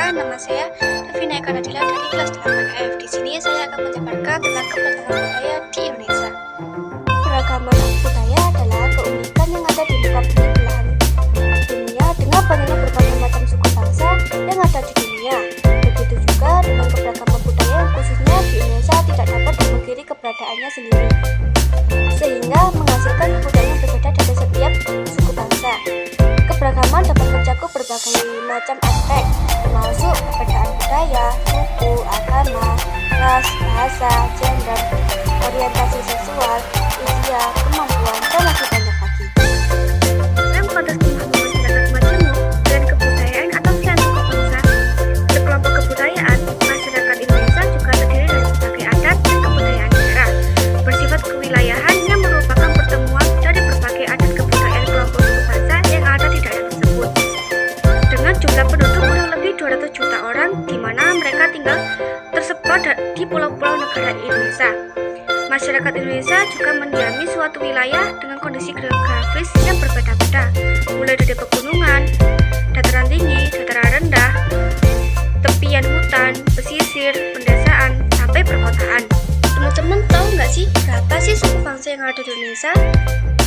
Nama saya Davina Eka Nadila dari kelas 8F. Di sini saya akan menjabarkan tentang keberagaman budaya di Indonesia. Keberagaman budaya adalah keunikan yang ada di lingkar belahan dunia dengan banyaknya berbagai macam suku bangsa yang ada di dunia. Begitu juga dengan keberagaman budaya yang khususnya di Indonesia tidak dapat dipungkiri keberadaannya sendiri, sehingga menghasilkan kebudayaan yang berbeda dari setiap suku bangsa. Keberagaman dapat mencakup berbagai macam aspek, termasuk perbedaan budaya, suku, agama, ras, bahasa, gender, orientasi seksual, usia, kemampuan, dan masih banyak lagi. Dalam konteks pemahaman masyarakat majemuk dan kebudayaan atau selain suku bangsa, sekelompok kebudayaan, masyarakat Indonesia juga terdiri dari berbagai adat dan kebudayaan daerah, bersifat kewilayahan yang merupakan pertemuan dari berbagai adat kebudayaan kelompok suku bangsa yang ada di daerah tersebut. Dengan jumlah penduduk kurang lebih 200 juta orang, di mana mereka tinggal tersebar di pulau-pulau negara Indonesia. Masyarakat Indonesia juga mendiami suatu wilayah dengan kondisi geografis yang berbeda-beda, mulai dari pegunungan, dataran tinggi, dataran rendah, tepian hutan, pesisir, pedesaan, sampai perkotaan. Teman-teman tahu nggak sih berapa sih suku bangsa yang ada di Indonesia?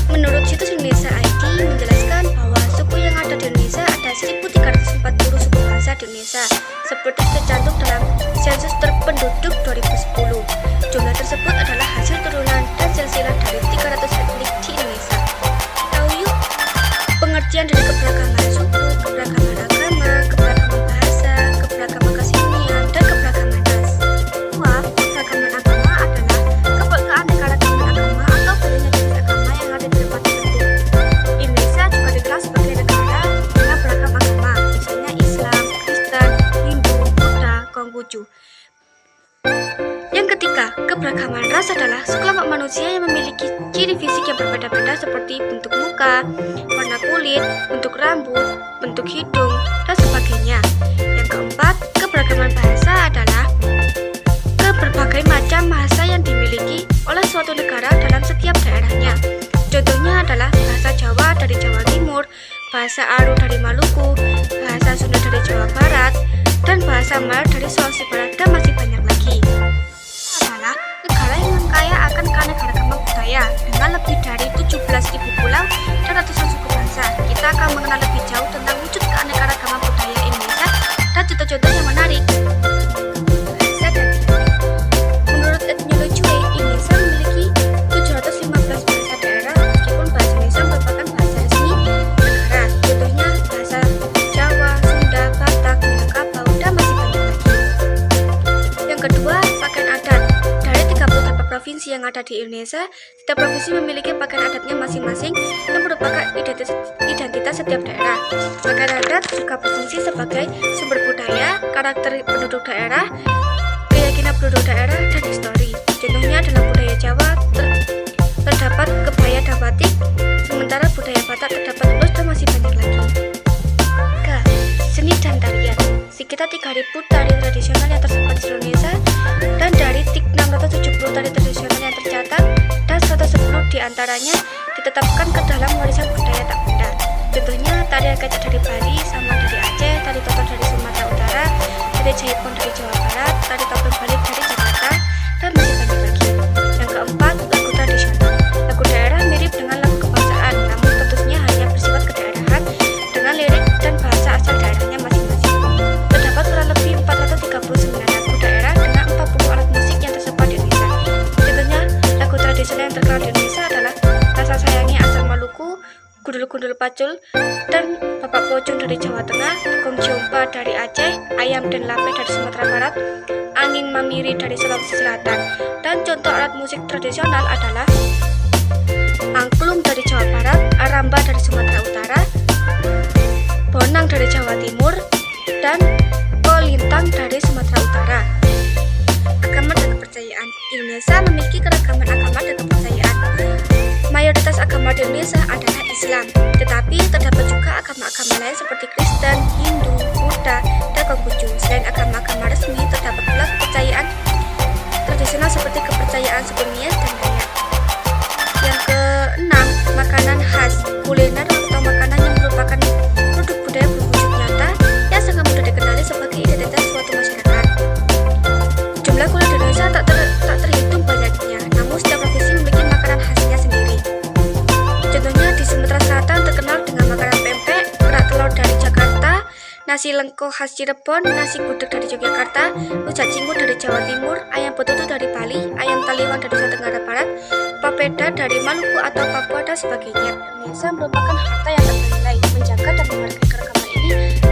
Menurut situs Indonesia ID menjelaskan bahwa suku yang ada di Indonesia ada 1.340 suku bangsa di Indonesia, seperti tercantum dalam sensus terpenduduk 2010. Jumlah tersebut adalah hasil turunan dan silsilah dari 300 etnik di Indonesia. Tahu yuk pengertian dari keberagaman suku, keberagaman agama, keberagaman bahasa, keberagaman kesenian, dan keberagaman ras. Keberagaman agama adalah keanekaragaman agama atau banyaknya jenis agama yang ada di tempat tertentu. Indonesia juga dikenal sebagai negara dengan beragam agama, misalnya Islam, Kristen, Hindu, Buddha, Konghucu. Yang ketiga, keberagaman ras adalah sekelompok manusia yang memiliki ciri fisik yang berbeda-beda seperti bentuk muka, warna kulit, bentuk rambut, bentuk hidung, dan sebagainya. Yang keempat, keberagaman bahasa adalah berbagai macam bahasa yang dimiliki oleh suatu negara dalam setiap daerahnya. Contohnya adalah bahasa Jawa dari Jawa Timur, bahasa Aru dari Maluku, bahasa Sunda dari Jawa Barat, dan bahasa Melayu dari Sulawesi Barat, dan masih banyak lagi. Adalah negara yang kaya akan keanekaragaman budaya dengan lebih dari 17.000 pulau dan ratusan suku bangsa. Kita akan mengenal lebih jauh tentang wujud keanekaragaman budaya Indonesia dan contoh-contoh yang menarik. Menurut Etnologi, Indonesia memiliki 715 bahasa daerah, meskipun bahasa Indonesia merupakan bahasa resmi negara. Contohnya bahasa Jawa, Sunda, Batak, Minangkabau, dan masih banyak lagi. Yang kedua, pakaian adat. Dari 38 provinsi yang ada di Indonesia, setiap provinsi memiliki pakaian adatnya masing-masing yang merupakan identitas setiap daerah. Pakaian adat juga berfungsi sebagai sumber budaya, karakter penduduk daerah, keyakinan penduduk daerah, dan histori. Contohnya dalam budaya Jawa terdapat kebaya dan batik, sementara budaya Batak terdapat ulus, dan masih banyak lagi. Seni dan tarian. Sekitar 3.000 tari tradisional yang tersebar di Indonesia, dan dari 670 tari tradisional yang tercatat, dan 110 diantaranya ditetapkan ke dalam warisan budaya tak benda. Contohnya tari kecak dari Bali, Saman dari Aceh, tari topeng dari Sumatera Utara, tari Jaipong dari Jawa Barat, tari topeng Bali dari Jakarta, dan masih banyak lagi. Yang keempat, lagu tradisional. Lagu daerah mirip dengan lagu kebangsaan, namun tentunya hanya bersifat kedaerahan dengan lirik dan bahasa asal daerahnya masing-masing. Terdapat kurang lebih 439 lagu daerah dengan 40 alat musik yang tersebar di Indonesia. Contohnya lagu tradisional yang terkenal di Indonesia adalah rasa sayangi asal Maluku, gundul-gundul pacul, dan bapak pocong dari Jawa Tengah, gong jompa dari Aceh, ayam dan lape dari Sumatera Barat, angin mamiri dari Sulawesi Selatan. Dan contoh alat musik tradisional adalah angklung dari Jawa Barat, aramba dari Sumatera Utara, bonang dari Jawa Timur, dan kolintang dari Sumatera Utara. Agama dan kepercayaan. Indonesia memiliki keragaman agama dan kepercayaan. Mayoritas agama di Indonesia adalah Islam, tetapi terdapat juga agama-agama lain seperti Kristen, Hindu, Buddha, dan Konghucu. Selain agama-agama resmi, terdapat pula kepercayaan tradisional seperti kepercayaan suku Nias dan Dayak. Yang keenam, makanan khas. Kuliner atau makanan yang merupakan produk budaya berwujud nyata yang sangat mudah dikenali sebagai identitas suatu masyarakat. Jumlah kuliner di Indonesia tak terhitung banyaknya, namun setiap provinsi memiliki makanan khasnya sendiri. Contohnya di Sumatera Selatan terkenal dengan makanan pempek, kerak telur dari Jakarta, nasi lengko khas Cirebon, nasi gudeg dari Yogyakarta, rujak cingur dari Jawa Timur, ayam betutu dari Bali, ayam taliwang dari Nusa Tenggara Barat, papeda dari Maluku atau Papua dan sebagainya. Indonesia merupakan harta yang tak bernilai. Menjaga dan menghargai keragaman ini